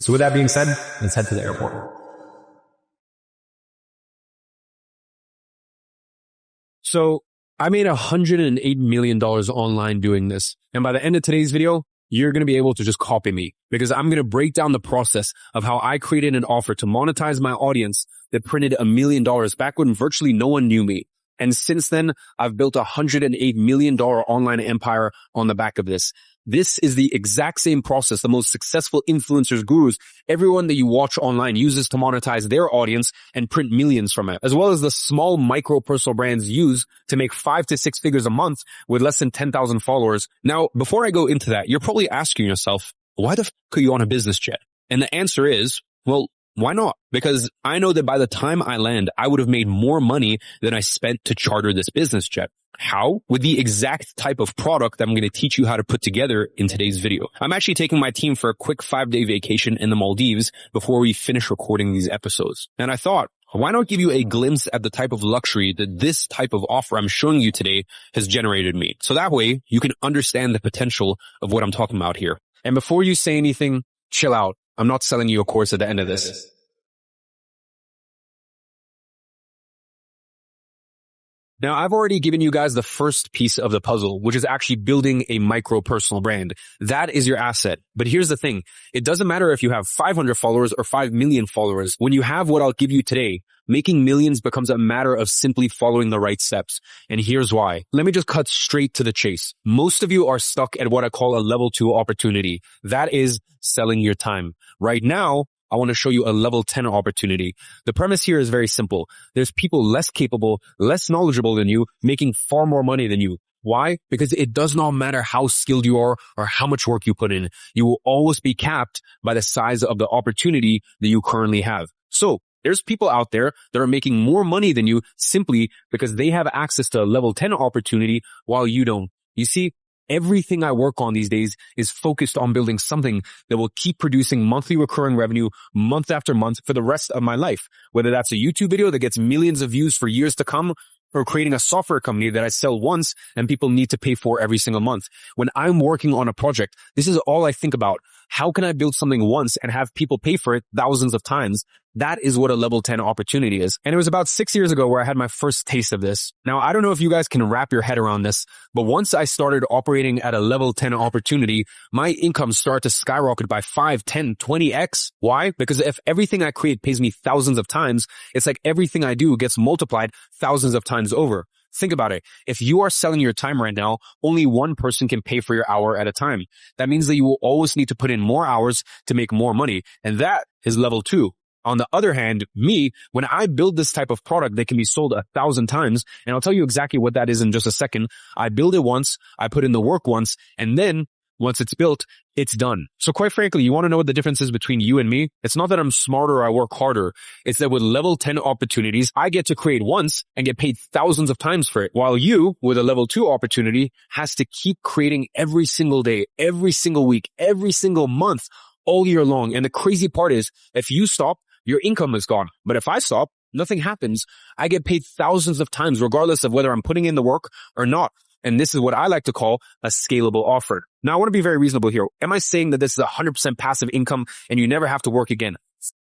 So with that being said, let's head to the airport. So I made $108 million online doing this. And by the end of today's video, you're going to be able to just copy me because I'm going to break down the process of how I created an offer to monetize my audience that printed $1 million back when virtually no one knew me. And since then, I've built a $108 million online empire on the back of this. This is the exact same process the most successful influencers, gurus, everyone that you watch online uses to monetize their audience and print millions from it, as well as the small micro personal brands use to make 5 to 6 figures a month with less than 10,000 followers. Now, before I go into that, you're probably asking yourself, why the f are you on a business jet? And the answer is, well, why not? Because I know that by the time I land, I would have made more money than I spent to charter this business jet. How? With the exact type of product that I'm going to teach you how to put together in today's video. I'm actually taking my team for a quick 5-day vacation in the Maldives before we finish recording these episodes. And I thought, why not give you a glimpse at the type of luxury that this type of offer I'm showing you today has generated me? So that way you can understand the potential of what I'm talking about here. And before you say anything, chill out. I'm not selling you a course at the end of this. Now, I've already given you guys the first piece of the puzzle, which is actually building a micro personal brand. That is your asset. But here's the thing. It doesn't matter if you have 500 followers or 5 million followers. When you have what I'll give you today, making millions becomes a matter of simply following the right steps. And here's why. Let me just cut straight to the chase. Most of you are stuck at what I call a level 2 opportunity. That is selling your time. Right now, I want to show you a level 10 opportunity. The premise here is very simple. There's people less capable, less knowledgeable than you, making far more money than you. Why? Because it does not matter how skilled you are or how much work you put in. You will always be capped by the size of the opportunity that you currently have. So there's people out there that are making more money than you simply because they have access to a level 10 opportunity while you don't. You see, everything I work on these days is focused on building something that will keep producing monthly recurring revenue month after month for the rest of my life. Whether that's a YouTube video that gets millions of views for years to come, or creating a software company that I sell once and people need to pay for every single month. When I'm working on a project, this is all I think about. How can I build something once and have people pay for it thousands of times? That is what a level 10 opportunity is. And it was about 6 years ago where I had my first taste of this. Now, I don't know if you guys can wrap your head around this, but once I started operating at a level 10 opportunity, my income started to skyrocket by 5, 10, 20x. Why? Because if everything I create pays me thousands of times, it's like everything I do gets multiplied thousands of times over. Think about it. If you are selling your time right now, only one person can pay for your hour at a time. That means that you will always need to put in more hours to make more money. And that is level 2. On the other hand, me, when I build this type of product that can be sold 1,000 times, and I'll tell you exactly what that is in just a second, I build it once, I put in the work once, and then once it's built, it's done. So quite frankly, you want to know what the difference is between you and me? It's not that I'm smarter or I work harder. It's that with level 10 opportunities, I get to create once and get paid thousands of times for it. While you, with a level 2 opportunity, has to keep creating every single day, every single week, every single month, all year long. And the crazy part is, if you stop, your income is gone. But if I stop, nothing happens. I get paid thousands of times, regardless of whether I'm putting in the work or not. And this is what I like to call a scalable offer. Now, I want to be very reasonable here. Am I saying that this is 100% passive income and you never have to work again?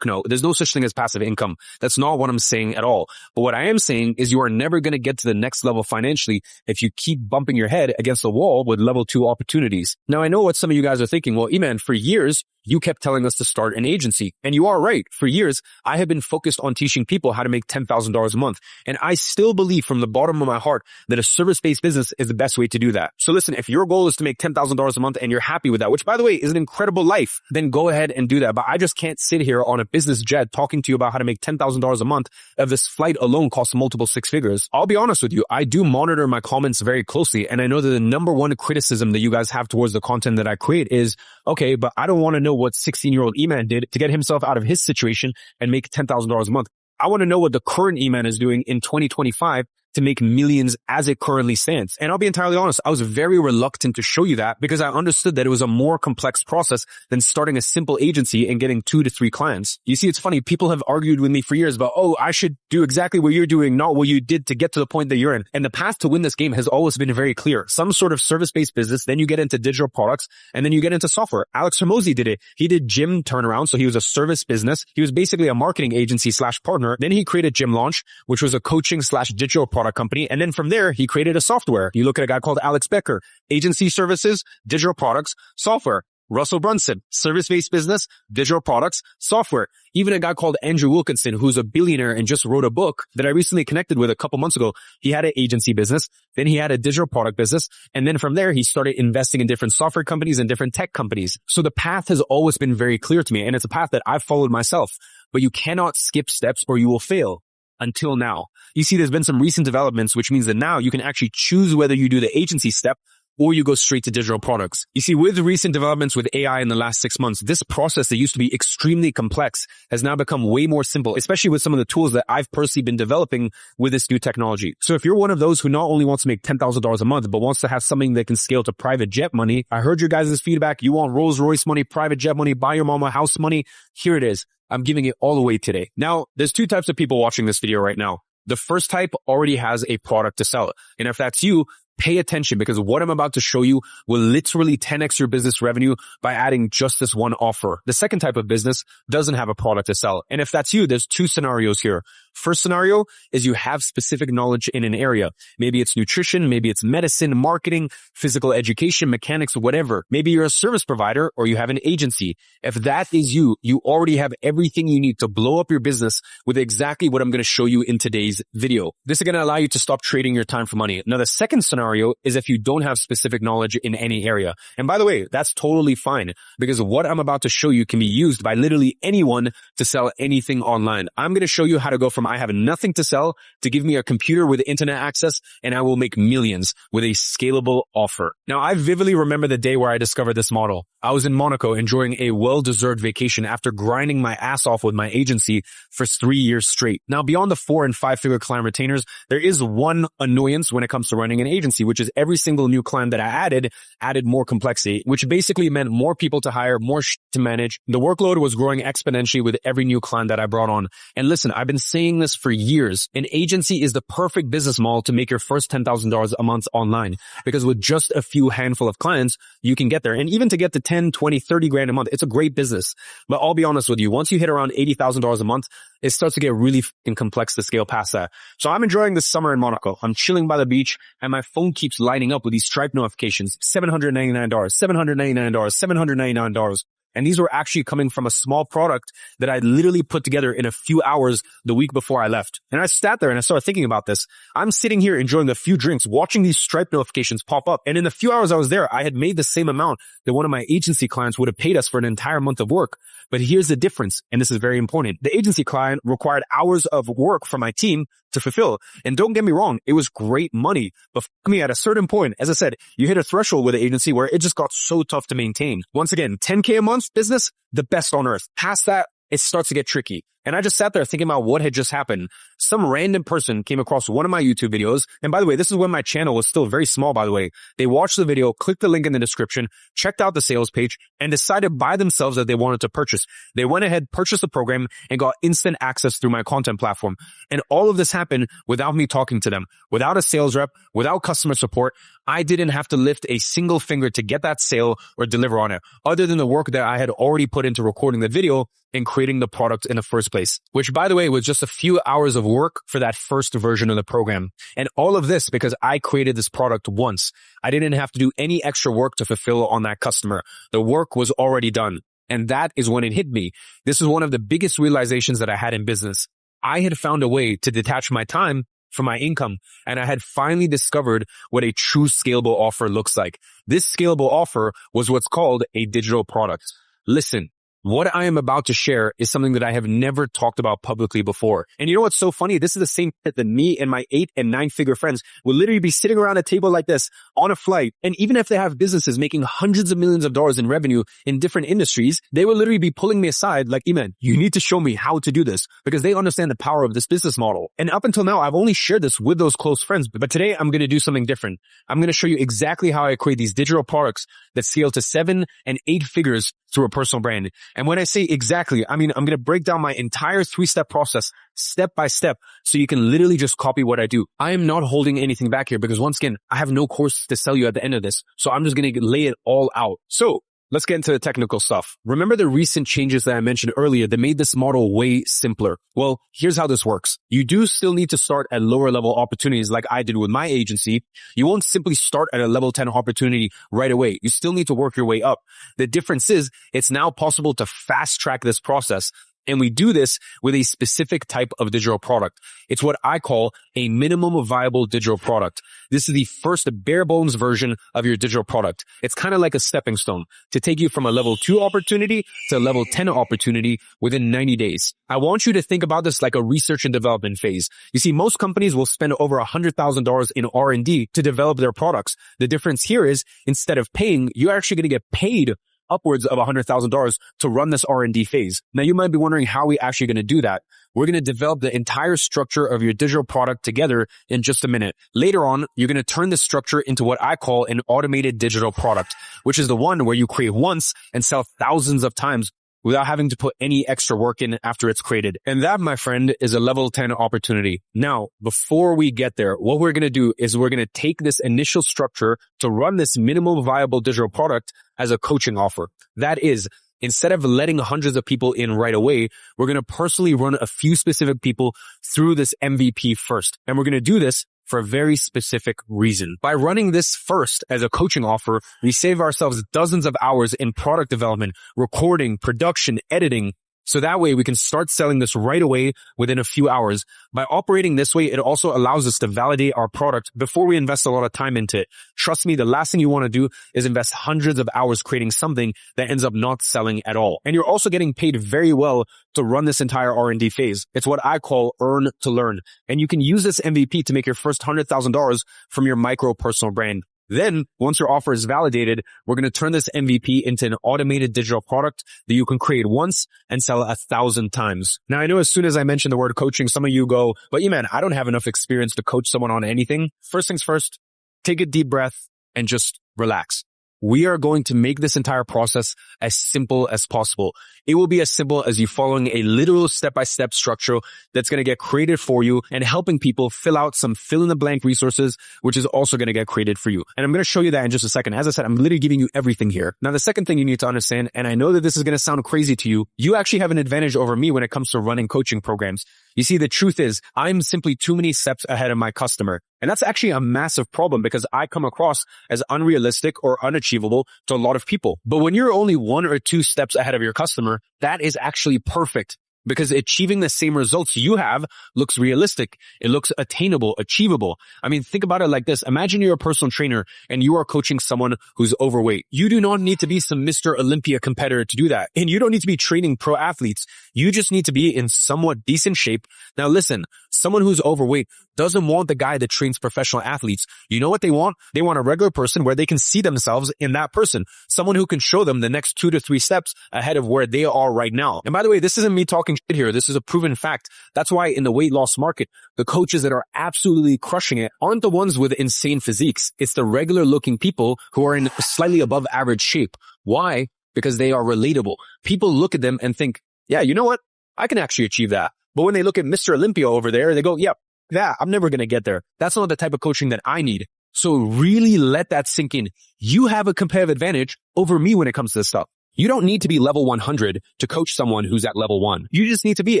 No, there's no such thing as passive income. That's not what I'm saying at all. But what I am saying is you are never going to get to the next level financially if you keep bumping your head against the wall with level 2 opportunities. Now, I know what some of you guys are thinking. Well, Iman, for years, you kept telling us to start an agency. And you are right. For years, I have been focused on teaching people how to make $10,000 a month. And I still believe from the bottom of my heart that a service-based business is the best way to do that. So listen, if your goal is to make $10,000 a month and you're happy with that, which by the way is an incredible life, then go ahead and do that. But I just can't sit here on a business jet talking to you about how to make $10,000 a month if this flight alone costs multiple 6 figures. I'll be honest with you. I do monitor my comments very closely. And I know that the number one criticism that you guys have towards the content that I create is, okay, but I don't want to know what 16-year-old Iman did to get himself out of his situation and make $10,000 a month. I want to know what the current Iman is doing in 2025 to make millions as it currently stands. And I'll be entirely honest, I was very reluctant to show you that because I understood that it was a more complex process than starting a simple agency and getting 2 to 3 clients. You see, it's funny. People have argued with me for years about, oh, I should do exactly what you're doing, not what you did to get to the point that you're in. And the path to win this game has always been very clear. Some sort of service-based business, then you get into digital products, and then you get into software. Alex Hormozi did it. He did gym turnaround, so he was a service business. He was basically a marketing agency / partner. Then he created Gym Launch, which was a coaching / digital product company. And then from there, he created a software. You look at a guy called Alex Becker, agency services, digital products, software. Russell Brunson, service-based business, digital products, software. Even a guy called Andrew Wilkinson, who's a billionaire and just wrote a book that I recently connected with a couple months ago. He had an agency business, then he had a digital product business, and then from there, he started investing in different software companies and different tech companies. So the path has always been very clear to me, and it's a path that I've followed myself. But you cannot skip steps or you will fail. Until now. You see, there's been some recent developments, which means that now you can actually choose whether you do the agency step or you go straight to digital products. You see, with recent developments with AI in the last 6 months, this process that used to be extremely complex has now become way more simple, especially with some of the tools that I've personally been developing with this new technology. So if you're one of those who not only wants to make $10,000 a month, but wants to have something that can scale to private jet money, I heard your guys' feedback. You want Rolls Royce money, private jet money, buy your mama house money. Here it is. I'm giving it all away today. Now, there's 2 types of people watching this video right now. The first type already has a product to sell. And if that's you, pay attention because what I'm about to show you will literally 10x your business revenue by adding just this one offer. The second type of business doesn't have a product to sell. And if that's you, there's 2 scenarios here. First scenario is you have specific knowledge in an area. Maybe it's nutrition, maybe it's medicine, marketing, physical education, mechanics, whatever. Maybe you're a service provider or you have an agency. If that is you, you already have everything you need to blow up your business with exactly what I'm going to show you in today's video. This is going to allow you to stop trading your time for money. Now, the second scenario is if you don't have specific knowledge in any area. And by the way, that's totally fine because what I'm about to show you can be used by literally anyone to sell anything online. I'm going to show you how to go from I have nothing to sell to give me a computer with internet access and I will make millions with a scalable offer. Now, I vividly remember the day where I discovered this model. I was in Monaco enjoying a well-deserved vacation after grinding my ass off with my agency for 3 years straight. Now, beyond the 4 and 5 figure client retainers, there is one annoyance when it comes to running an agency, which is every single new client that I added more complexity, which basically meant more people to hire, more to manage. The workload was growing exponentially with every new client that I brought on. And listen, I've been saying this for years. An agency is the perfect business model to make your first $10,000 a month online because with just a few handful of clients, you can get there. And even to get to 10, 20, 30 grand a month, it's a great business. But I'll be honest with you, once you hit around $80,000 a month, it starts to get really complex to scale past that. So I'm enjoying this summer in Monaco. I'm chilling by the beach and my phone keeps lighting up with these Stripe notifications. $799, $799, $799. And these were actually coming from a small product that I literally put together in a few hours the week before I left. And I sat there and I started thinking about this. I'm sitting here enjoying a few drinks, watching these Stripe notifications pop up. And in the few hours I was there, I had made the same amount that one of my agency clients would have paid us for an entire month of work. But here's the difference, and this is very important. The agency client required hours of work from my team to fulfill. And don't get me wrong, it was great money. But for me, at a certain point, as I said, you hit a threshold with the agency where it just got so tough to maintain. Once again, 10K a month business, the best on earth. Past that, it starts to get tricky. And I just sat there thinking about what had just happened. Some random person came across one of my YouTube videos. And by the way, this is when my channel was still very small, by the way. They watched the video, clicked the link in the description, checked out the sales page, and decided by themselves that they wanted to purchase. They went ahead, purchased the program, and got instant access through my content platform. And all of this happened without me talking to them, without a sales rep, without customer support. I didn't have to lift a single finger to get that sale or deliver on it, other than the work that I had already put into recording the video and creating the product in the first place, which, by the way, was just a few hours of work for that first version of the program. And all of this because I created this product once. I didn't have to do any extra work to fulfill on that customer. The work was already done. And that is when it hit me. This is one of the biggest realizations that I had in business. I had found a way to detach my time from my income, and I had finally discovered what a true scalable offer looks like. This scalable offer was what's called a digital product. Listen, What I am about to share is something that I have never talked about publicly before. And you know what's so funny? This is the same shit that me and my 8 and 9 figure friends will literally be sitting around a table like this on a flight. And even if they have businesses making hundreds of millions of dollars in revenue in different industries, they will literally be pulling me aside like, Iman, you need to show me how to do this, because they understand the power of this business model. And up until now, I've only shared this with those close friends. But today I'm going to do something different. I'm going to show you exactly how I create these digital products that scale to 7 and 8 figures through a personal brand. And when I say exactly, I mean, I'm going to break down my entire 3-step process step by step so you can literally just copy what I do. I am not holding anything back here because once again, I have no course to sell you at the end of this. So I'm just going to lay it all out. So let's get into the technical stuff. Remember the recent changes that I mentioned earlier that made this model way simpler? Well, here's how this works. You do still need to start at lower level opportunities like I did with my agency. You won't simply start at a level 10 opportunity right away. You still need to work your way up. The difference is it's now possible to fast track this process. And we do this with a specific type of digital product. It's what I call a minimum viable digital product. This is the first bare bones version of your digital product. It's kind of like a stepping stone to take you from a level 2 opportunity to a level 10 opportunity within 90 days. I want you to think about this like a research and development phase. You see, most companies will spend over $100,000 in R&D to develop their products. The difference here is instead of paying, you're actually going to get paid upwards of $100,000 to run this R&D phase. Now you might be wondering how we actually going to do that. We're going to develop the entire structure of your digital product together in just a minute. Later on, you're going to turn this structure into what I call an automated digital product, which is the one where you create once and sell thousands of times without having to put any extra work in after it's created. And that, my friend, is a level 10 opportunity. Now, before we get there, what we're going to do is we're going to take this initial structure to run this minimum viable digital product as a coaching offer. That is, instead of letting hundreds of people in right away, we're going to personally run a few specific people through this MVP first. And we're going to do this for a very specific reason. By running this first as a coaching offer, we save ourselves dozens of hours in product development, recording, production, editing. So that way we can start selling this right away within a few hours. By operating this way, it also allows us to validate our product before we invest a lot of time into it. Trust me, the last thing you want to do is invest hundreds of hours creating something that ends up not selling at all. And you're also getting paid very well to run this entire R&D phase. It's what I call earn to learn. And you can use this MVP to make your first $100,000 from your micro personal brand. Then, once your offer is validated, we're going to turn this MVP into an automated digital product that you can create once and sell 1,000 times. Now, I know as soon as I mention the word coaching, some of you go, but Iman, I don't have enough experience to coach someone on anything. First things first, take a deep breath and just relax. We are going to make this entire process as simple as possible. It will be as simple as you following a literal step-by-step structure that's going to get created for you and helping people fill out some fill-in-the-blank resources, which is also going to get created for you. And I'm going to show you that in just a second. As I said, I'm literally giving you everything here. Now, the second thing you need to understand, and I know that this is going to sound crazy to you, you actually have an advantage over me when it comes to running coaching programs. You see, the truth is, I'm simply too many steps ahead of my customer. And that's actually a massive problem because I come across as unrealistic or unachievable to a lot of people. But when you're only 1 or 2 steps ahead of your customer, that is actually perfect because achieving the same results you have looks realistic. It looks attainable, achievable. I mean, think about it like this. Imagine you're a personal trainer and you are coaching someone who's overweight. You do not need to be some Mr. Olympia competitor to do that. And you don't need to be training pro athletes. You just need to be in somewhat decent shape. Now listen, someone who's overweight doesn't want the guy that trains professional athletes. You know what they want? They want a regular person where they can see themselves in that person. Someone who can show them the next 2 to 3 steps ahead of where they are right now. And by the way, this isn't me talking shit here. This is a proven fact. That's why in the weight loss market, the coaches that are absolutely crushing it aren't the ones with insane physiques. It's the regular looking people who are in slightly above average shape. Why? Because they are relatable. People look at them and think, yeah, you know what? I can actually achieve that. But when they look at Mr. Olympia over there, they go, yep, that I'm never going to get there. That's not the type of coaching that I need. So really let that sink in. You have a competitive advantage over me when it comes to this stuff. You don't need to be level 100 to coach someone who's at level 1. You just need to be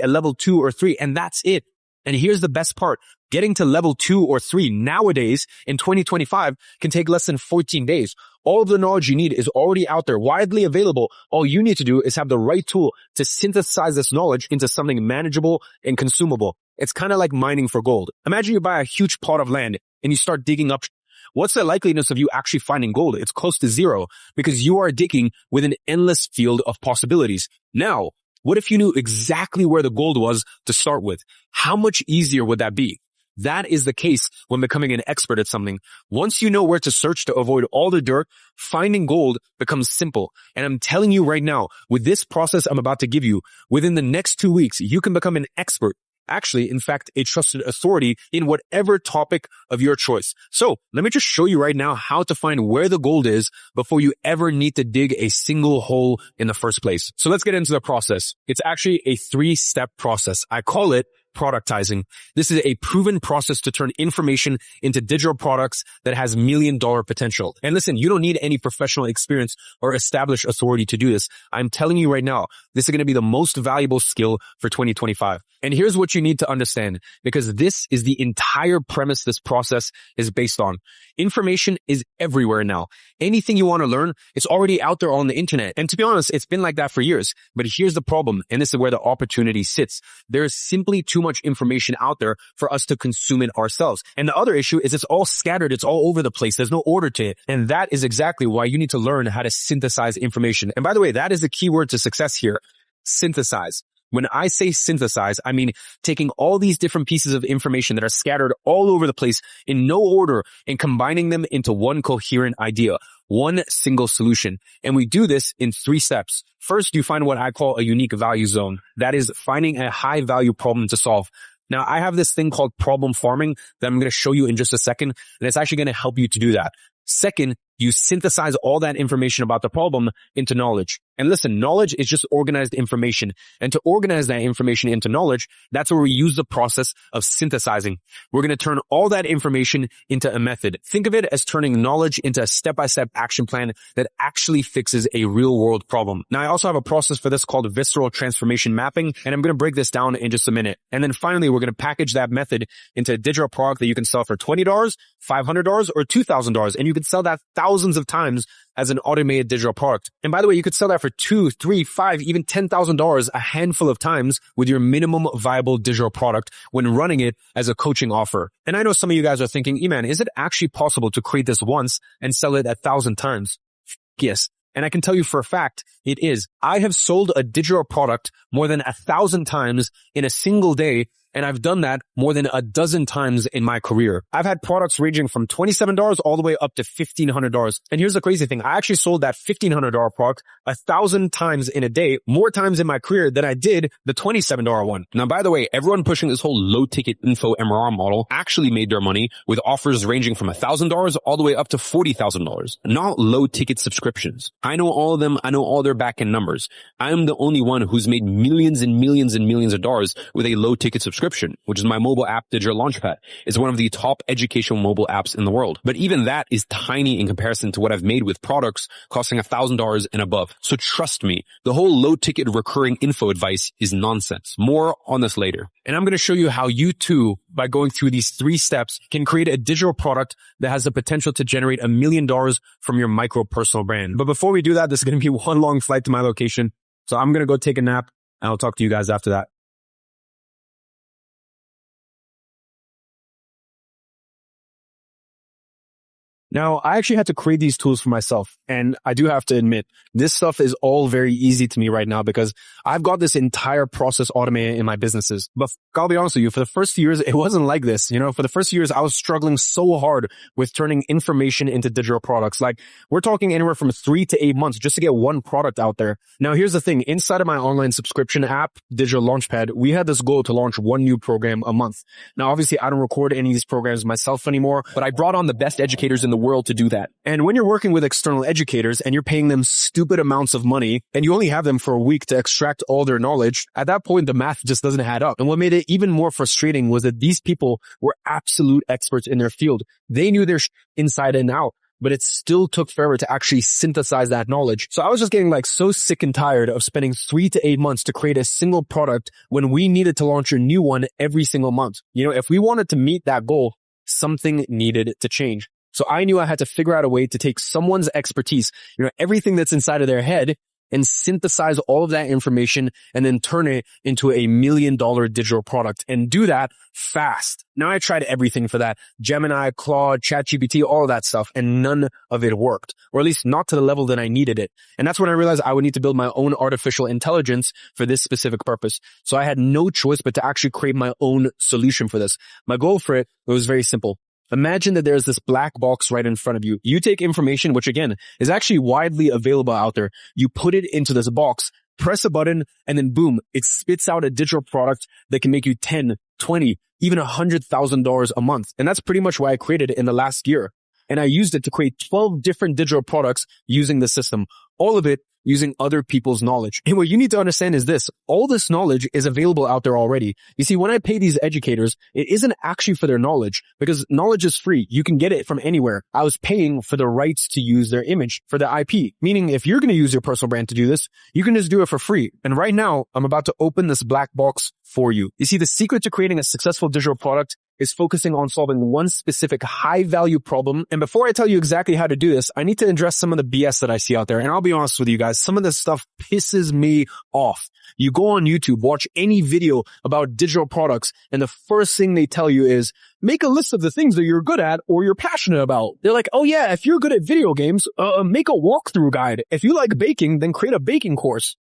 at level 2 or 3, and that's it. And here's the best part. Getting to level 2 or 3 nowadays in 2025 can take less than 14 days. All of the knowledge you need is already out there, widely available. All you need to do is have the right tool to synthesize this knowledge into something manageable and consumable. It's kind of like mining for gold. Imagine you buy a huge plot of land and you start digging up. what's the likeliness of you actually finding gold? It's close to zero because you are digging with an endless field of possibilities. Now, what if you knew exactly where the gold was to start with? How much easier would that be? That is the case when becoming an expert at something. Once you know where to search to avoid all the dirt, finding gold becomes simple. And I'm telling you right now, with this process I'm about to give you, within the next 2 weeks, you can become an expert. Actually, in fact, a trusted authority in whatever topic of your choice. So let me just show you right now how to find where the gold is before you ever need to dig a single hole in the first place. So let's get into the process. It's actually a 3-step process. I call it productizing. This is a proven process to turn information into digital products that has $1 million potential. And listen, you don't need any professional experience or established authority to do this. I'm telling you right now, this is going to be the most valuable skill for 2025. And here's what you need to understand, because this is the entire premise this process is based on. Information is everywhere now. Anything you want to learn, it's already out there on the internet. And to be honest, it's been like that for years. But here's the problem, and this is where the opportunity sits. There is simply too much information out there for us to consume it ourselves. And the other issue is it's all scattered. It's all over the place. There's no order to it. And that is exactly why you need to learn how to synthesize information. And by the way, that is the key word to success here. Synthesize. When I say synthesize, I mean taking all these different pieces of information that are scattered all over the place in no order and combining them into one coherent idea, one single solution. And we do this in 3 steps. First, you find what I call a unique value zone. That is finding a high value problem to solve. Now, I have this thing called problem farming that I'm going to show you in just a second, and it's actually going to help you to do that. Second, you synthesize all that information about the problem into knowledge. And listen, knowledge is just organized information. And to organize that information into knowledge, that's where we use the process of synthesizing. We're going to turn all that information into a method. Think of it as turning knowledge into a step-by-step action plan that actually fixes a real-world problem. Now, I also have a process for this called visceral transformation mapping, and I'm going to break this down in just a minute. And then finally, we're going to package that method into a digital product that you can sell for $20, $500, or $2,000. And you can sell that thousands of times as an automated digital product. And by the way, you could sell that for $2, $3, $5, even $10,000 a handful of times with your minimum viable digital product when running it as a coaching offer. And I know some of you guys are thinking, Iman, is it actually possible to create this once and sell it 1,000 times? Yes. And I can tell you for a fact, it is. I have sold a digital product more than 1,000 times in a single day, and I've done that more than a dozen times in my career. I've had products ranging from $27 all the way up to $1,500. And here's the crazy thing. I actually sold that $1,500 product 1,000 times in a day, more times in my career than I did the $27 one. Now, by the way, everyone pushing this whole low ticket info MRR model actually made their money with offers ranging from $1,000 all the way up to $40,000, not low ticket subscriptions. I know all of them. I know all their back end numbers. I'm the only one who's made millions and millions and millions of dollars with a low ticket subscription, which is my mobile app, Digital Launchpad. It's one of the top educational mobile apps in the world. But even that is tiny in comparison to what I've made with products costing $1,000 and above. So trust me, the whole low ticket recurring info advice is nonsense. More on this later. And I'm going to show you how you too, by going through these 3 steps, can create a digital product that has the potential to generate $1 million from your micro personal brand. But before we do that, this is going to be one long flight to my location. So I'm going to go take a nap and I'll talk to you guys after that. Now, I actually had to create these tools for myself. And I do have to admit, this stuff is all very easy to me right now because I've got this entire process automated in my businesses. But I'll be honest with you, for the first few years, it wasn't like this. For the first few years, I was struggling so hard with turning information into digital products. Like, we're talking anywhere from 3 to 8 months just to get one product out there. Now, here's the thing. Inside of my online subscription app, Digital Launchpad, we had this goal to launch one new program a month. Now, obviously, I don't record any of these programs myself anymore, but I brought on the best educators in the world to do that. And when you're working with external educators and you're paying them stupid amounts of money and you only have them for a week to extract all their knowledge, at that point, the math just doesn't add up. And what made it even more frustrating was that these people were absolute experts in their field. They knew their inside and out, but it still took forever to actually synthesize that knowledge. So I was just getting so sick and tired of spending 3 to 8 months to create a single product when we needed to launch a new one every single month. If we wanted to meet that goal, something needed to change. So I knew I had to figure out a way to take someone's expertise, everything that's inside of their head, and synthesize all of that information and then turn it into $1 million digital product, and do that fast. Now, I tried everything for that. Gemini, Claude, ChatGPT, all of that stuff, and none of it worked, or at least not to the level that I needed it. And that's when I realized I would need to build my own artificial intelligence for this specific purpose. So I had no choice but to actually create my own solution for this. My goal for it was very simple. Imagine that there's this black box right in front of you. You take information, which again is actually widely available out there. You put it into this box, press a button, and then boom, it spits out a digital product that can make you 10, 20, even $100,000 a month. And that's pretty much why I created it in the last year. And I used it to create 12 different digital products using the system. All of it using other people's knowledge. And what you need to understand is this: all this knowledge is available out there already. You see, when I pay these educators, it isn't actually for their knowledge, because knowledge is free. You can get it from anywhere. I was paying for the rights to use their image, for the IP. Meaning, if you're going to use your personal brand to do this, you can just do it for free. And right now, I'm about to open this black box for you. You see, the secret to creating a successful digital product is focusing on solving one specific high-value problem. And before I tell you exactly how to do this, I need to address some of the BS that I see out there. And I'll be honest with you guys, some of this stuff pisses me off. You go on YouTube, watch any video about digital products, and the first thing they tell you is, make a list of the things that you're good at or you're passionate about. They're like, oh yeah, if you're good at video games, make a walkthrough guide. If you like baking, then create a baking course.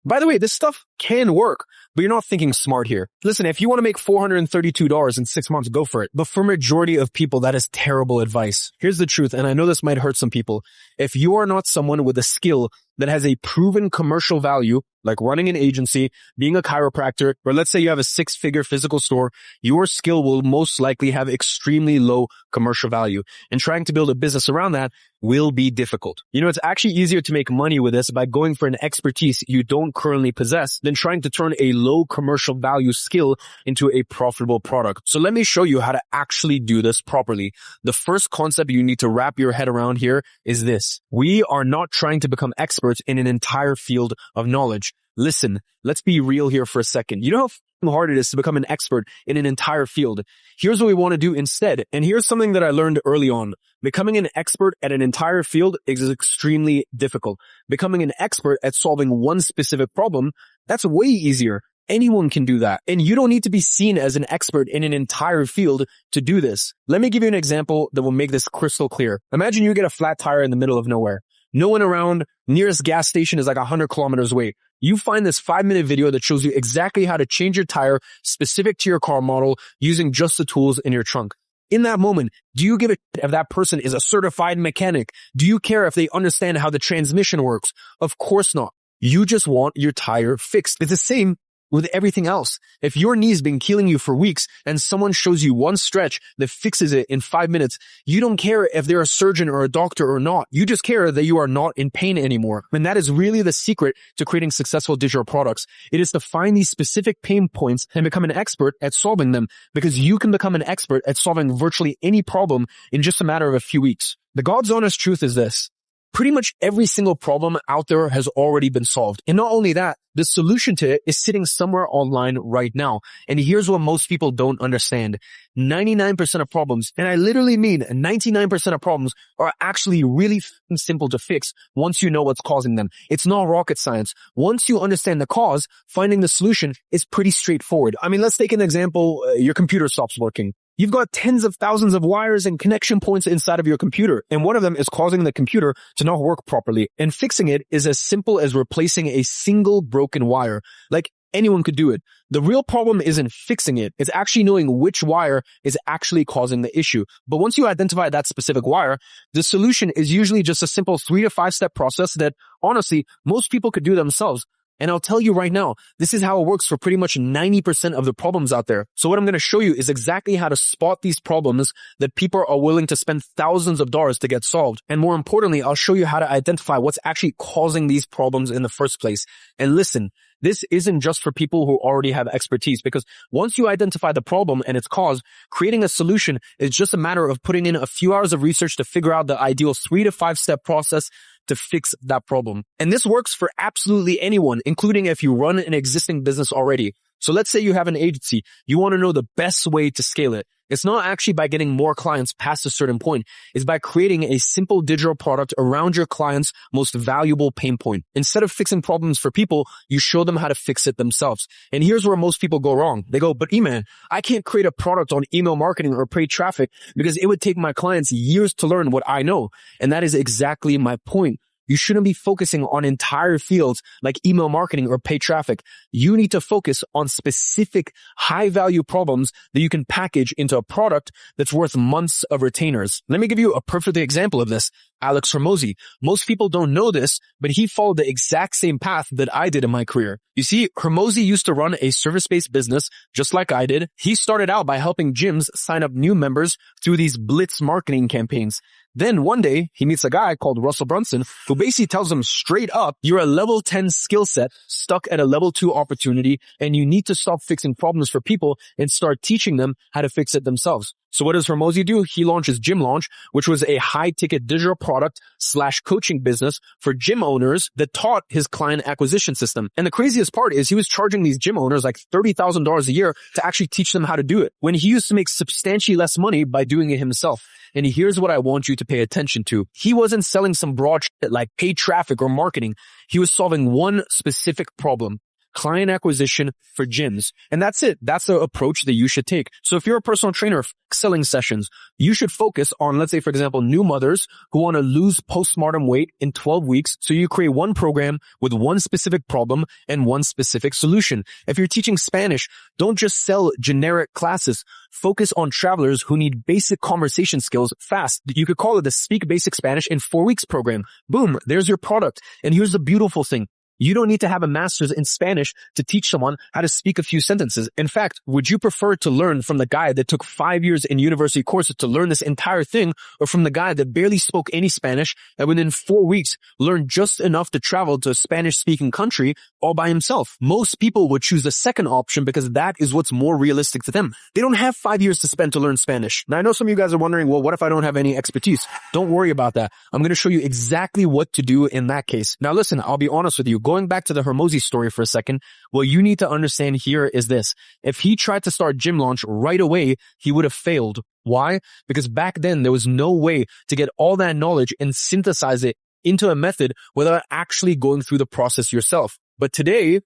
By the way, this stuff can work, but you're not thinking smart here. Listen, if you want to make $432 in 6 months, go for it. But for majority of people, that is terrible advice. Here's the truth, and I know this might hurt some people. If you are not someone with a skill that has a proven commercial value, like running an agency, being a chiropractor, or let's say you have a 6-figure physical store, your skill will most likely have extremely low commercial value. And trying to build a business around that will be difficult. You know, it's actually easier to make money with this by going for an expertise you don't currently possess than trying to turn a low commercial value skill into a profitable product. So let me show you how to actually do this properly. The first concept you need to wrap your head around here is this: we are not trying to become experts in an entire field of knowledge. Listen, let's be real here for a second. You know how hard it is to become an expert in an entire field. Here's what we want to do instead. And here's something that I learned early on. Becoming an expert at an entire field is extremely difficult. Becoming an expert at solving one specific problem, that's way easier. Anyone can do that. And you don't need to be seen as an expert in an entire field to do this. Let me give you an example that will make this crystal clear. Imagine you get a flat tire in the middle of nowhere. No one around, nearest gas station is like 100 kilometers away. You find this 5-minute video that shows you exactly how to change your tire specific to your car model using just the tools in your trunk. In that moment, do you give a shit if that person is a certified mechanic? Do you care if they understand how the transmission works? Of course not. You just want your tire fixed. It's the same with everything else. If your knee's been killing you for weeks and someone shows you one stretch that fixes it in 5 minutes, you don't care if they're a surgeon or a doctor or not. You just care that you are not in pain anymore. And that is really the secret to creating successful digital products. It is to find these specific pain points and become an expert at solving them, because you can become an expert at solving virtually any problem in just a matter of a few weeks. The God's honest truth is this: pretty much every single problem out there has already been solved. And not only that, the solution to it is sitting somewhere online right now. And here's what most people don't understand. 99% of problems, and I literally mean 99% of problems, are actually really simple to fix once you know what's causing them. It's not rocket science. Once you understand the cause, finding the solution is pretty straightforward. I mean, let's take an example. Your computer stops working. You've got tens of thousands of wires and connection points inside of your computer, and one of them is causing the computer to not work properly. And fixing it is as simple as replacing a single broken wire. Like, anyone could do it. The real problem isn't fixing it. It's actually knowing which wire is actually causing the issue. But once you identify that specific wire, the solution is usually just a simple 3 to 5 step process that, honestly, most people could do themselves. And I'll tell you right now, this is how it works for pretty much 90% of the problems out there. So what I'm going to show you is exactly how to spot these problems that people are willing to spend thousands of dollars to get solved. And more importantly, I'll show you how to identify what's actually causing these problems in the first place. And listen, this isn't just for people who already have expertise, because once you identify the problem and its cause, creating a solution is just a matter of putting in a few hours of research to figure out the ideal 3 to 5 step process to fix that problem. And this works for absolutely anyone, including if you run an existing business already. So let's say you have an agency. You want to know the best way to scale it. It's not actually by getting more clients past a certain point. It's by creating a simple digital product around your client's most valuable pain point. Instead of fixing problems for people, you show them how to fix it themselves. And here's where most people go wrong. They go, but Iman, I can't create a product on email marketing or paid traffic because it would take my clients years to learn what I know. And that is exactly my point. You shouldn't be focusing on entire fields like email marketing or paid traffic. You need to focus on specific high value problems that you can package into a product that's worth months of retainers. Let me give you a perfect example of this. Alex Hormozi. Most people don't know this, but he followed the exact same path that I did in my career. You see, Hormozi used to run a service-based business just like I did. He started out by helping gyms sign up new members through these blitz marketing campaigns. Then one day, he meets a guy called Russell Brunson who basically tells him straight up, you're a level 10 skill set stuck at a level 2 opportunity, and you need to stop fixing problems for people and start teaching them how to fix it themselves. So what does Hormozi do? He launches Gym Launch, which was a high-ticket digital product / coaching business for gym owners that taught his client acquisition system. And the craziest part is he was charging these gym owners like $30,000 a year to actually teach them how to do it, when he used to make substantially less money by doing it himself. And here's what I want you to pay attention to. He wasn't selling some broad shit like paid traffic or marketing. He was solving one specific problem: client acquisition for gyms. And that's it. That's the approach that you should take. So if you're a personal trainer selling sessions, you should focus on, let's say, for example, new mothers who want to lose postpartum weight in 12 weeks. So you create one program with one specific problem and one specific solution. If you're teaching Spanish, don't just sell generic classes. Focus on travelers who need basic conversation skills fast. You could call it the Speak Basic Spanish in 4 weeks program. Boom, there's your product. And here's the beautiful thing. You don't need to have a master's in Spanish to teach someone how to speak a few sentences. In fact, would you prefer to learn from the guy that took 5 years in university courses to learn this entire thing, or from the guy that barely spoke any Spanish and within 4 weeks learned just enough to travel to a Spanish-speaking country all by himself? Most people would choose the second option because that is what's more realistic to them. They don't have 5 years to spend to learn Spanish. Now, I know some of you guys are wondering, well, what if I don't have any expertise? Don't worry about that. I'm going to show you exactly what to do in that case. Now, listen, I'll be honest with you. Going back to the Hormozi story for a second, what you need to understand here is this. If he tried to start Gym Launch right away, he would have failed. Why? Because back then there was no way to get all that knowledge and synthesize it into a method without actually going through the process yourself. But today,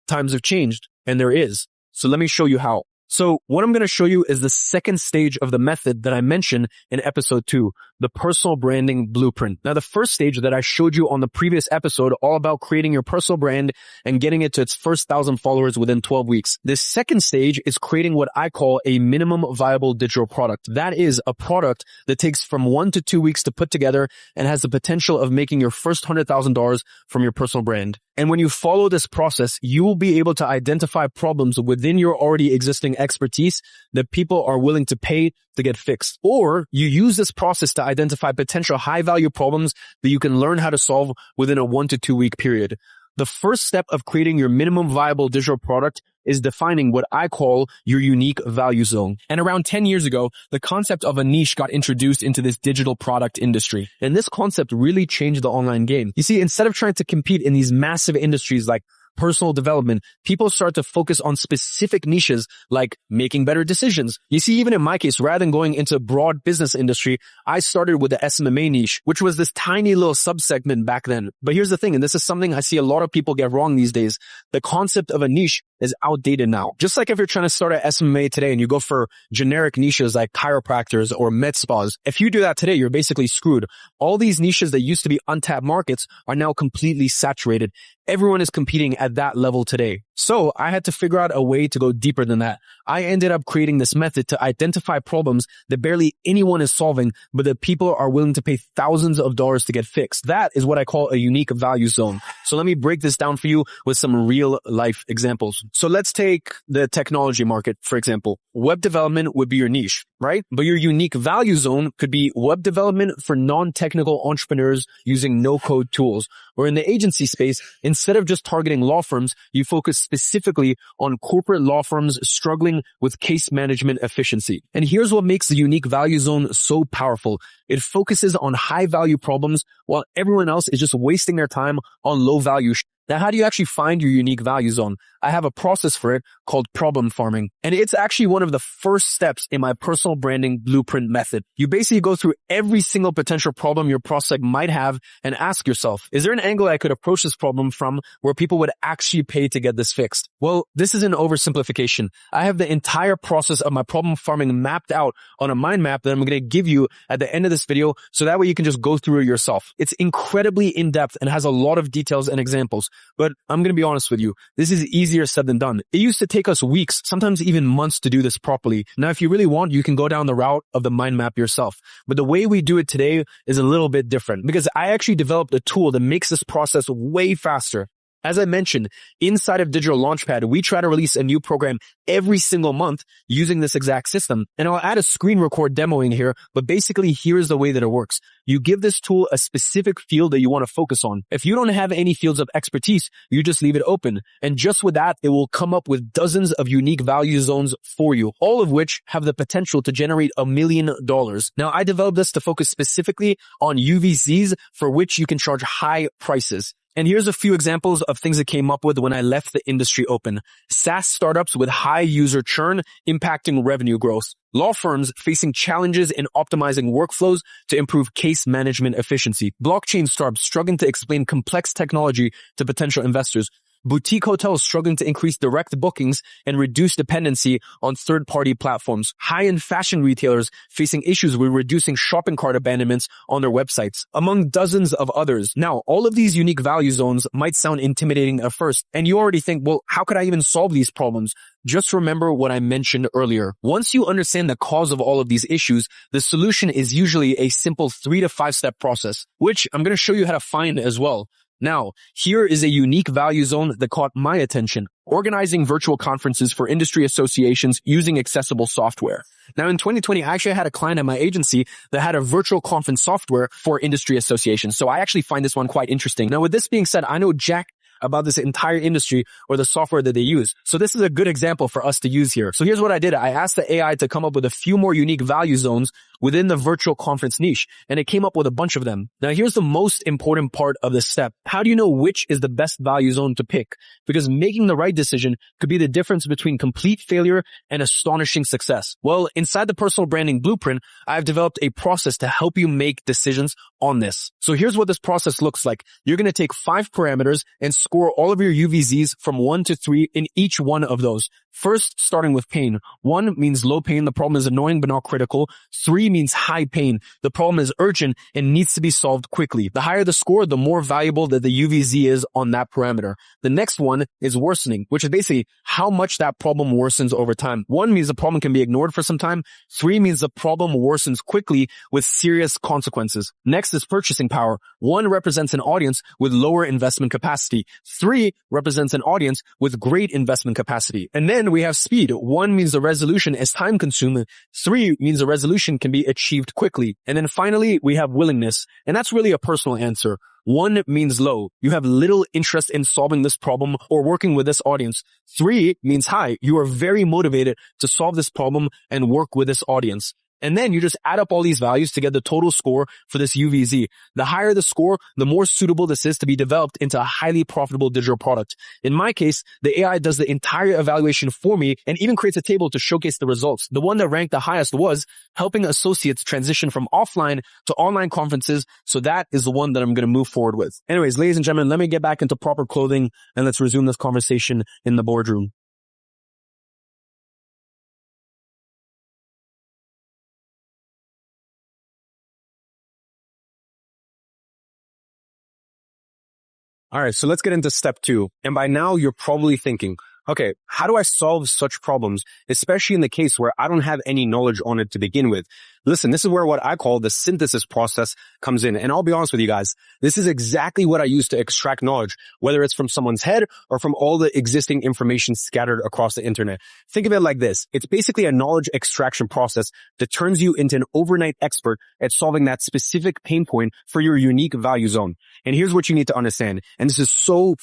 times have changed, and there is. So let me show you how. So what I'm going to show you is the second stage of the method that I mentioned in episode 2, the personal branding blueprint. Now, the first stage that I showed you on the previous episode, all about creating your personal brand and getting it to its first 1,000 followers within 12 weeks. This second stage is creating what I call a minimum viable digital product. That is a product that takes from 1 to 2 weeks to put together and has the potential of making your first $100,000 from your personal brand. And when you follow this process, you will be able to identify problems within your already existing expertise that people are willing to pay to get fixed. Or you use this process to identify potential high value problems that you can learn how to solve within a 1 to 2 week period. The first step of creating your minimum viable digital product is defining what I call your unique value zone. And around 10 years ago, the concept of a niche got introduced into this digital product industry. And this concept really changed the online game. You see, instead of trying to compete in these massive industries like personal development, people start to focus on specific niches like making better decisions. You see, even in my case, rather than going into broad business industry, I started with the SMMA niche, which was this tiny little subsegment back then. But here's the thing, and this is something I see a lot of people get wrong these days. The concept of a niche is outdated now. Just like if you're trying to start an SMMA today and you go for generic niches like chiropractors or med spas, if you do that today, you're basically screwed. All these niches that used to be untapped markets are now completely saturated. Everyone is competing at that level today. So I had to figure out a way to go deeper than that. I ended up creating this method to identify problems that barely anyone is solving, but that people are willing to pay thousands of dollars to get fixed. That is what I call a unique value zone. So let me break this down for you with some real life examples. So let's take the technology market, for example. Web development would be your niche, right? But your unique value zone could be web development for non-technical entrepreneurs using no-code tools. Or in the agency space, instead of just targeting law firms, you focus specifically on corporate law firms struggling with case management efficiency. And here's what makes the unique value zone so powerful. It focuses on high value problems while everyone else is just wasting their time on low value. Now, how do you actually find your unique value zone? I have a process for it called problem farming. And it's actually one of the first steps in my personal branding blueprint method. You basically go through every single potential problem your prospect might have and ask yourself, is there an angle I could approach this problem from where people would actually pay to get this fixed? Well, this is an oversimplification. I have the entire process of my problem farming mapped out on a mind map that I'm going to give you at the end of this video, so that way you can just go through it yourself. It's incredibly in-depth and has a lot of details and examples, but I'm going to be honest with you. This is easier said than done. It used to take us weeks, sometimes even months to do this properly. Now, if you really want, you can go down the route of the mind map yourself. But the way we do it today is a little bit different because I actually developed a tool that makes this process way faster. As I mentioned, inside of Digital Launchpad, we try to release a new program every single month using this exact system. And I'll add a screen record demo in here, but basically here's the way that it works. You give this tool a specific field that you want to focus on. If you don't have any fields of expertise, you just leave it open. And just with that, it will come up with dozens of unique value zones for you, all of which have the potential to generate $1 million. Now, I developed this to focus specifically on UVCs for which you can charge high prices. And here's a few examples of things that came up with when I left the industry open. SaaS startups with high user churn impacting revenue growth. Law firms facing challenges in optimizing workflows to improve case management efficiency. Blockchain startups struggling to explain complex technology to potential investors. Boutique hotels struggling to increase direct bookings and reduce dependency on third-party platforms. High-end fashion retailers facing issues with reducing shopping cart abandonments on their websites, among dozens of others. Now, all of these unique value zones might sound intimidating at first, and you already think, well, how could I even solve these problems? Just remember what I mentioned earlier. Once you understand the cause of all of these issues, the solution is usually a simple 3 to 5 step process, which I'm going to show you how to find as well. Now, here is a unique value zone that caught my attention. Organizing virtual conferences for industry associations using accessible software. Now, in 2020, I actually had a client at my agency that had a virtual conference software for industry associations. So I actually find this one quite interesting. Now, with this being said, I know jack about this entire industry or the software that they use. So this is a good example for us to use here. So here's what I did. I asked the AI to come up with a few more unique value zones within the virtual conference niche, and it came up with a bunch of them. Now, here's the most important part of this step. How do you know which is the best value zone to pick? Because making the right decision could be the difference between complete failure and astonishing success. Well, inside the personal branding blueprint, I've developed a process to help you make decisions on this. So here's what this process looks like. You're going to take 5 parameters and score all of your UVZs from 1 to 3 in each one of those. First, starting with pain. 1 means low pain. The problem is annoying but not critical. 3 means high pain. The problem is urgent and needs to be solved quickly. The higher the score, the more valuable that the UVZ is on that parameter. The next one is worsening, which is basically how much that problem worsens over time. 1 means the problem can be ignored for some time. 3 means the problem worsens quickly with serious consequences. Next is purchasing power. 1 represents an audience with lower investment capacity. 3 represents an audience with great investment capacity. And then we have speed. 1 means the resolution is time consuming. 3 means the resolution can be achieved quickly. And then finally, we have willingness. And that's really a personal answer. 1 means low. You have little interest in solving this problem or working with this audience. 3 means high. You are very motivated to solve this problem and work with this audience. And then you just add up all these values to get the total score for this UVZ. The higher the score, the more suitable this is to be developed into a highly profitable digital product. In my case, the AI does the entire evaluation for me and even creates a table to showcase the results. The one that ranked the highest was helping associates transition from offline to online conferences. So that is the one that I'm going to move forward with. Anyways, ladies and gentlemen, let me get back into proper clothing and let's resume this conversation in the boardroom. All right, so let's get into step 2. And by now, you're probably thinking, okay, how do I solve such problems, especially in the case where I don't have any knowledge on it to begin with? Listen, this is where what I call the synthesis process comes in. And I'll be honest with you guys, this is exactly what I use to extract knowledge, whether it's from someone's head or from all the existing information scattered across the internet. Think of it like this. It's basically a knowledge extraction process that turns you into an overnight expert at solving that specific pain point for your unique value zone. And here's what you need to understand. And this is so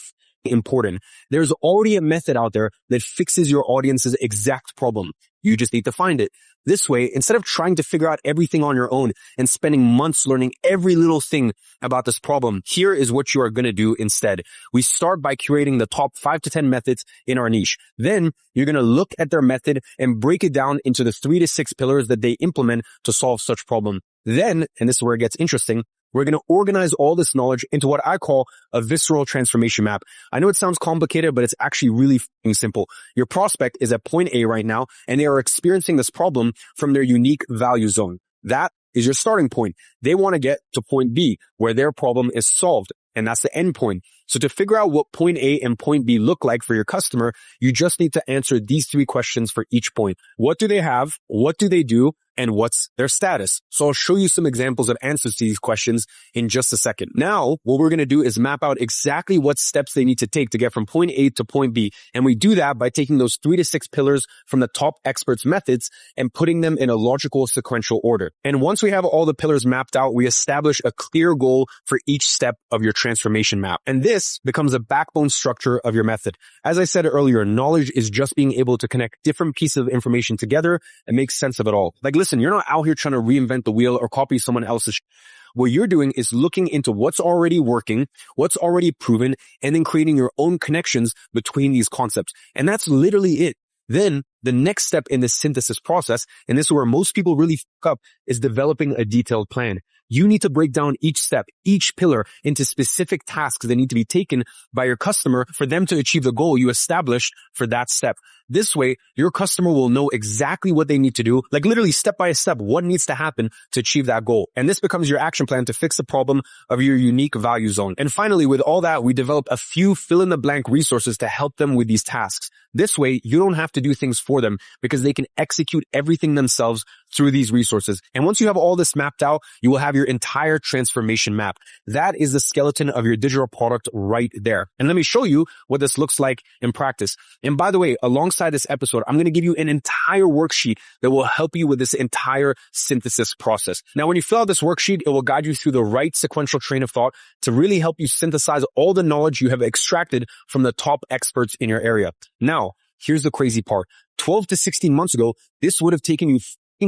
important. There's already a method out there that fixes your audience's exact problem. You just need to find it. This way, instead of trying to figure out everything on your own and spending months learning every little thing about this problem, here is what you are going to do instead. We start by curating the top 5 to 10 methods in our niche. Then you're going to look at their method and break it down into the 3 to 6 pillars that they implement to solve such problem. Then, and this is where it gets interesting, we're going to organize all this knowledge into what I call a visceral transformation map. I know it sounds complicated, but it's actually really simple. Your prospect is at point A right now, and they are experiencing this problem from their unique value zone. That is your starting point. They want to get to point B, where their problem is solved, and that's the end point. So to figure out what point A and point B look like for your customer, you just need to answer these 3 questions for each point. What do they have? What do they do? And what's their status? So I'll show you some examples of answers to these questions in just a second. Now, what we're going to do is map out exactly what steps they need to take to get from point A to point B. And we do that by taking those 3 to 6 pillars from the top experts' methods and putting them in a logical sequential order. And once we have all the pillars mapped out, we establish a clear goal for each step of your transformation map. And this becomes a backbone structure of your method. As I said earlier, knowledge is just being able to connect different pieces of information together and make sense of it all. Like, listen, you're not out here trying to reinvent the wheel or copy someone else's. What you're doing is looking into what's already working, what's already proven, and then creating your own connections between these concepts. And that's literally it. Then the next step in this synthesis process, and this is where most people really fuck up, is developing a detailed plan. You need to break down each step, each pillar into specific tasks that need to be taken by your customer for them to achieve the goal you established for that step. This way, your customer will know exactly what they need to do, like literally step by step, what needs to happen to achieve that goal. And this becomes your action plan to fix the problem of your unique value zone. And finally, with all that, we develop a few fill-in-the-blank resources to help them with these tasks. This way, you don't have to do things for them because they can execute everything themselves through these resources. And once you have all this mapped out, you will have your entire transformation map. That is the skeleton of your digital product right there. And let me show you what this looks like in practice. And by the way, alongside this episode, I'm going to give you an entire worksheet that will help you with this entire synthesis process. Now, when you fill out this worksheet, it will guide you through the right sequential train of thought to really help you synthesize all the knowledge you have extracted from the top experts in your area. Now, here's the crazy part. 12 to 16 months ago, this would have taken you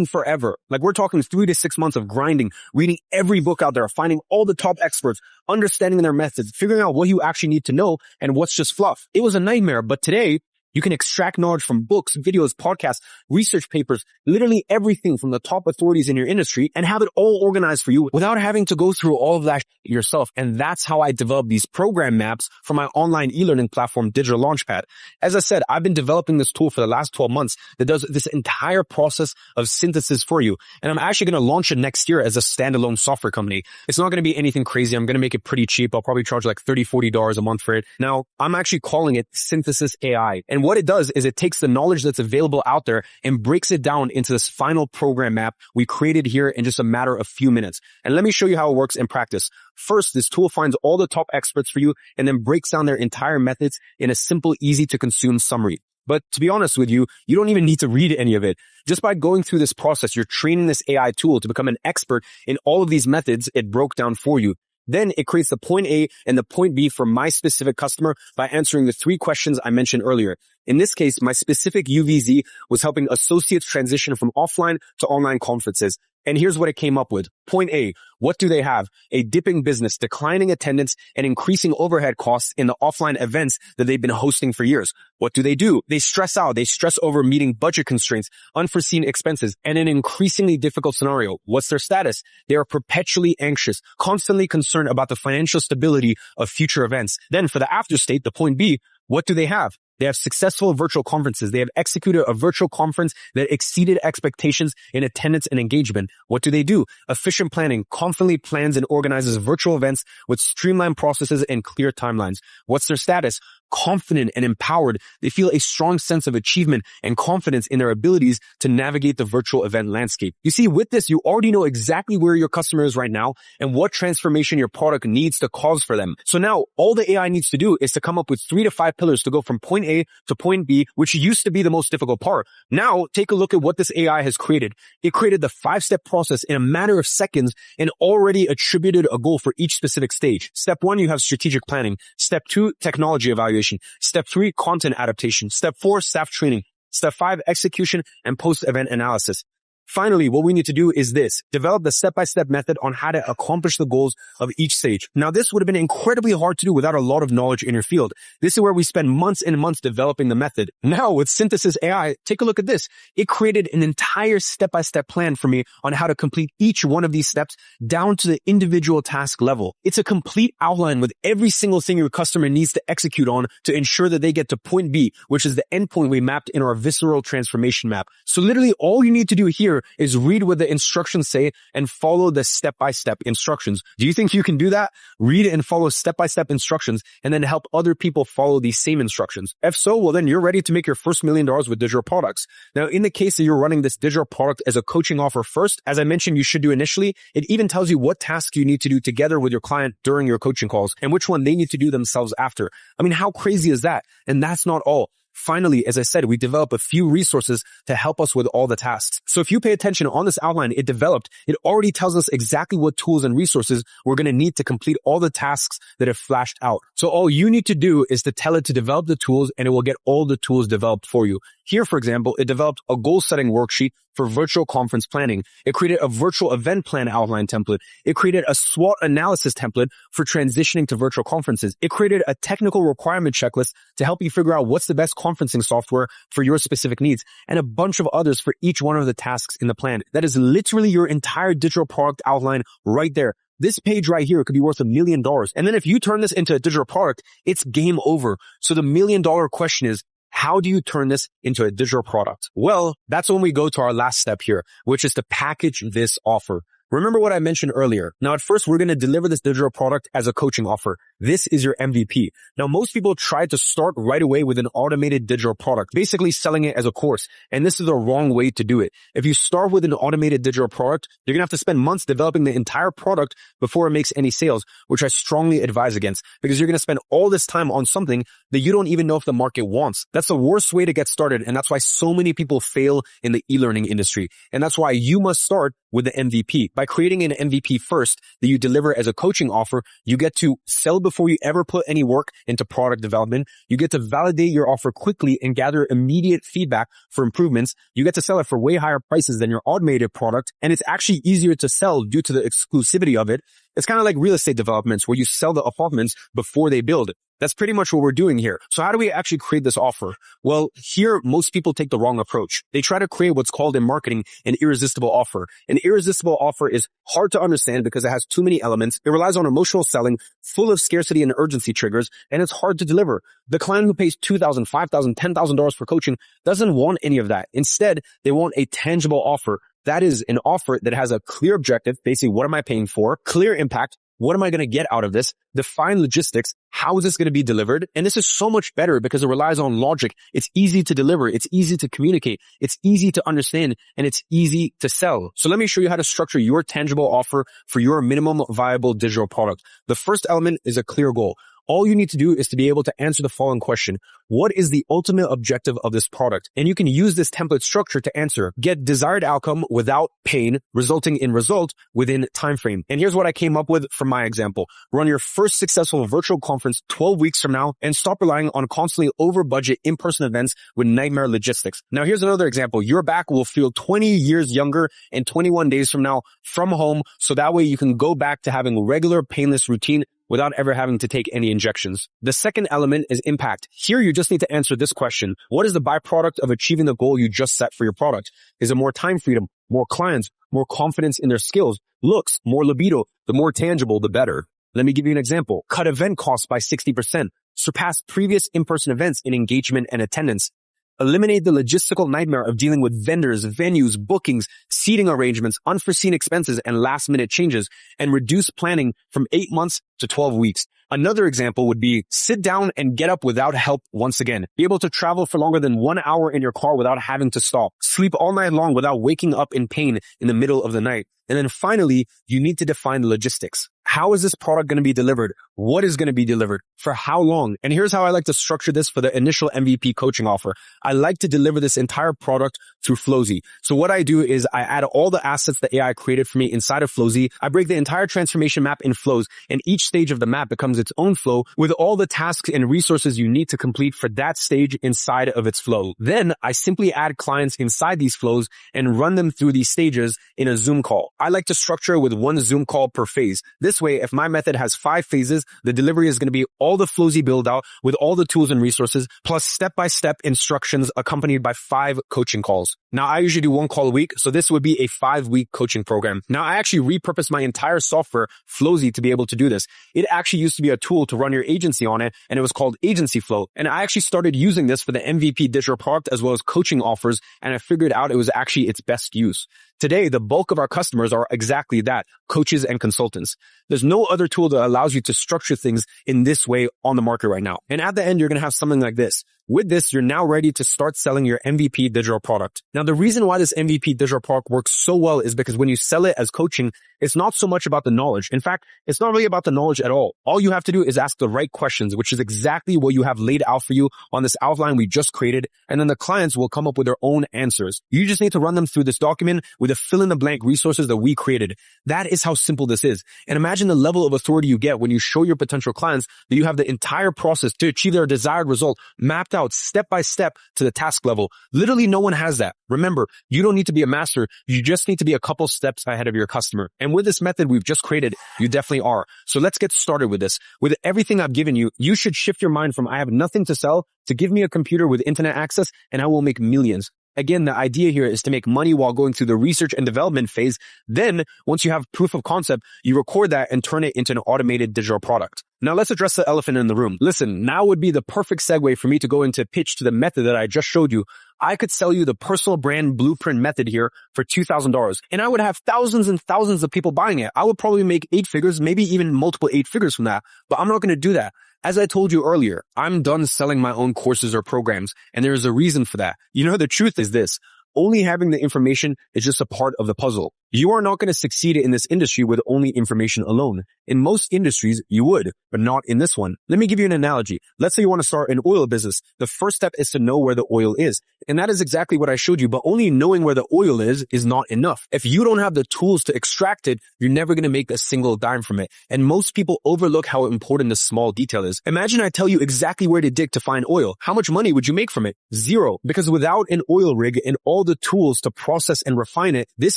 forever. Like, we're talking 3 to 6 months of grinding, reading every book out there, finding all the top experts, understanding their methods, figuring out what you actually need to know and what's just fluff. It was a nightmare, but today you can extract knowledge from books, videos, podcasts, research papers, literally everything from the top authorities in your industry and have it all organized for you without having to go through all of that yourself. And that's how I developed these program maps for my online e-learning platform, Digital Launchpad. As I said, I've been developing this tool for the last 12 months that does this entire process of synthesis for you. And I'm actually going to launch it next year as a standalone software company. It's not going to be anything crazy. I'm going to make it pretty cheap. I'll probably charge like $30, $40 a month for it. Now, I'm actually calling it Synthesis AI. And what it does is it takes the knowledge that's available out there and breaks it down into this final program map we created here in just a matter of few minutes. And let me show you how it works in practice. First, this tool finds all the top experts for you and then breaks down their entire methods in a simple, easy to consume summary. But to be honest with you, you don't even need to read any of it. Just by going through this process, you're training this AI tool to become an expert in all of these methods it broke down for you. Then it creates the point A and the point B for my specific customer by answering the 3 questions I mentioned earlier. In this case, my specific UVZ was helping associates transition from offline to online conferences. And here's what it came up with. Point A, what do they have? A dipping business, declining attendance, and increasing overhead costs in the offline events that they've been hosting for years. What do? They stress out. They stress over meeting budget constraints, unforeseen expenses, and an increasingly difficult scenario. What's their status? They are perpetually anxious, constantly concerned about the financial stability of future events. Then for the after state, the point B, what do they have? They have successful virtual conferences. They have executed a virtual conference that exceeded expectations in attendance and engagement. What do? Efficient planning, confidently plans and organizes virtual events with streamlined processes and clear timelines. What's their status? Confident and empowered. They feel a strong sense of achievement and confidence in their abilities to navigate the virtual event landscape. You see, with this, you already know exactly where your customer is right now and what transformation your product needs to cause for them. So now all the AI needs to do is to come up with 3 to 5 pillars to go from point point A to point B, which used to be the most difficult part. Now, take a look at what this AI has created. It created the 5-step process in a matter of seconds and already attributed a goal for each specific stage. Step 1, you have strategic planning. Step 2, technology evaluation. Step 3, content adaptation. Step 4, staff training. Step 5, execution and post-event analysis. Finally, what we need to do is this: develop the step-by-step method on how to accomplish the goals of each stage. Now, this would have been incredibly hard to do without a lot of knowledge in your field. This is where we spend months and months developing the method. Now, with Synthesis AI, take a look at this. It created an entire step-by-step plan for me on how to complete each one of these steps down to the individual task level. It's a complete outline with every single thing your customer needs to execute on to ensure that they get to point B, which is the endpoint we mapped in our visceral transformation map. So literally all you need to do here is read what the instructions say and follow the step-by-step instructions. Do you think you can do that? Read and follow step-by-step instructions and then help other people follow these same instructions. If so, well then you're ready to make your first $1 million with digital products. Now, in the case that you're running this digital product as a coaching offer first, as I mentioned you should do initially, it even tells you what tasks you need to do together with your client during your coaching calls and which one they need to do themselves after. I mean, how crazy is that? And that's not all. Finally, as I said, we develop a few resources to help us with all the tasks. So if you pay attention on this outline it already tells us exactly what tools and resources we're going to need to complete all the tasks that have flashed out. So all you need to do is to tell it to develop the tools and it will get all the tools developed for you. Here, for example, it developed a goal-setting worksheet for virtual conference planning. It created a virtual event plan outline template. It created a SWOT analysis template for transitioning to virtual conferences. It created a technical requirement checklist to help you figure out what's the best conferencing software for your specific needs, and a bunch of others for each one of the tasks in the plan. That is literally your entire digital product outline right there. This page right here could be worth $1 million. And then if you turn this into a digital product, it's game over. So the $1 million question is, how do you turn this into a digital product? Well, that's when we go to our last step here, which is to package this offer. Remember what I mentioned earlier. Now, at first, we're going to deliver this digital product as a coaching offer. This is your MVP. Now, most people try to start right away with an automated digital product, basically selling it as a course. And this is the wrong way to do it. If you start with an automated digital product, you're going to have to spend months developing the entire product before it makes any sales, which I strongly advise against, because you're going to spend all this time on something that you don't even know if the market wants. That's the worst way to get started. And that's why so many people fail in the e-learning industry. And that's why you must start with the MVP. By creating an MVP first that you deliver as a coaching offer, you get to sell before you ever put any work into product development. You get to validate your offer quickly and gather immediate feedback for improvements. You get to sell it for way higher prices than your automated product. And it's actually easier to sell due to the exclusivity of it. It's kind of like real estate developments where you sell the apartments before they build. That's pretty much what we're doing here. So how do we actually create this offer? Well, here, most people take the wrong approach. They try to create what's called in marketing an irresistible offer. An irresistible offer is hard to understand because it has too many elements. It relies on emotional selling, full of scarcity and urgency triggers, and it's hard to deliver. The client who pays $2,000, $5,000, $10,000 for coaching doesn't want any of that. Instead, they want a tangible offer. That is an offer that has a clear objective, basically what am I paying for, clear impact, what am I going to get out of this, define logistics, how is this going to be delivered? And this is so much better because it relies on logic. It's easy to deliver, it's easy to communicate, it's easy to understand, and it's easy to sell. So let me show you how to structure your tangible offer for your minimum viable digital product. The first element is a clear goal. All you need to do is to be able to answer the following question. What is the ultimate objective of this product? And you can use this template structure to answer. Get desired outcome without pain, resulting in result within time frame. And here's what I came up with from my example. Run your first successful virtual conference 12 weeks from now and stop relying on constantly over budget in-person events with nightmare logistics. Now here's another example. Your back will feel 20 years younger in 21 days from now from home. So that way you can go back to having regular painless routine without ever having to take any injections. The second element is impact. Here you just need to answer this question. What is the byproduct of achieving the goal you just set for your product? Is it more time freedom, more clients, more confidence in their skills, looks, more libido? The more tangible, the better. Let me give you an example. Cut event costs by 60%. Surpass previous in-person events in engagement and attendance. Eliminate the logistical nightmare of dealing with vendors, venues, bookings, seating arrangements, unforeseen expenses, and last-minute changes, and reduce planning from 8 months to 12 weeks. Another example would be sit down and get up without help once again. Be able to travel for longer than 1 hour in your car without having to stop. Sleep all night long without waking up in pain in the middle of the night. And then finally, you need to define the logistics. How is this product going to be delivered? What is going to be delivered? For how long? And here's how I like to structure this for the initial MVP coaching offer. I like to deliver this entire product through Flowzy. So what I do is I add all the assets that AI created for me inside of Flowzy. I break the entire transformation map in flows, and each stage of the map becomes its own flow with all the tasks and resources you need to complete for that stage inside of its flow. Then I simply add clients inside these flows and run them through these stages in a Zoom call. I like to structure it with one Zoom call per phase. This way, if my method has 5 phases, the delivery is going to be all the Flowzy build out with all the tools and resources, plus step-by-step instructions accompanied by 5 coaching calls. Now, I usually do 1 call a week, so this would be a 5-week coaching program. Now, I actually repurposed my entire software, Flowzy, to be able to do this. It actually used to be a tool to run your agency on it, and it was called Agency Flow. And I actually started using this for the MVP digital product as well as coaching offers, and I figured out it was actually its best use. Today, the bulk of our customers are exactly that, coaches and consultants. There's no other tool that allows you to structure things in this way on the market right now. And at the end, you're going to have something like this. With this, you're now ready to start selling your MVP digital product. Now, the reason why this MVP digital product works so well is because when you sell it as coaching, it's not so much about the knowledge. In fact, it's not really about the knowledge at all. All you have to do is ask the right questions, which is exactly what you have laid out for you on this outline we just created. And then the clients will come up with their own answers. You just need to run them through this document with the fill-in-the-blank resources that we created. That is how simple this is. And imagine the level of authority you get when you show your potential clients that you have the entire process to achieve their desired result mapped out step by step to the task level. Literally no one has that. Remember, you don't need to be a master. You just need to be a couple steps ahead of your customer. And with this method we've just created, you definitely are. So let's get started with this. With everything I've given you, you should shift your mind from I have nothing to sell to give me a computer with internet access and I will make millions. Again, the idea here is to make money while going through the research and development phase. Then, once you have proof of concept, you record that and turn it into an automated digital product. Now let's address the elephant in the room. Listen, now would be the perfect segue for me to go into pitch to the method that I just showed you. I could sell you the personal brand blueprint method here for $2,000 and I would have thousands and thousands of people buying it. I would probably make 8 figures, maybe even multiple 8 figures from that, but I'm not going to do that. As I told you earlier, I'm done selling my own courses or programs, and there is a reason for that. You know, the truth is this. Only having the information is just a part of the puzzle. You are not going to succeed in this industry with only information alone. In most industries, you would, but not in this one. Let me give you an analogy. Let's say you want to start an oil business. The first step is to know where the oil is. And that is exactly what I showed you, but only knowing where the oil is not enough. If you don't have the tools to extract it, you're never going to make a single dime from it. And most people overlook how important the small detail is. Imagine I tell you exactly where to dig to find oil. How much money would you make from it? 0. Because without an oil rig and all the tools to process and refine it, this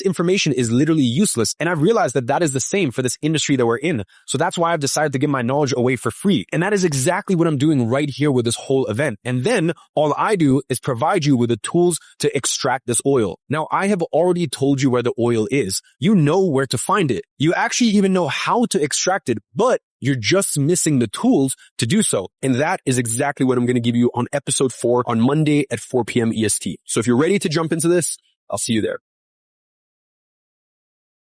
information is literally useless. And I've realized that that is the same for this industry that we're in. So that's why I've decided to give my knowledge away for free. And that is exactly what I'm doing right here with this whole event. And then all I do is provide you with the tools to extract this oil. Now, I have already told you where the oil is. You know where to find it. You actually even know how to extract it, but you're just missing the tools to do so. And that is exactly what I'm going to give you on episode 4 on Monday at 4 p.m. EST. So if you're ready to jump into this, I'll see you there.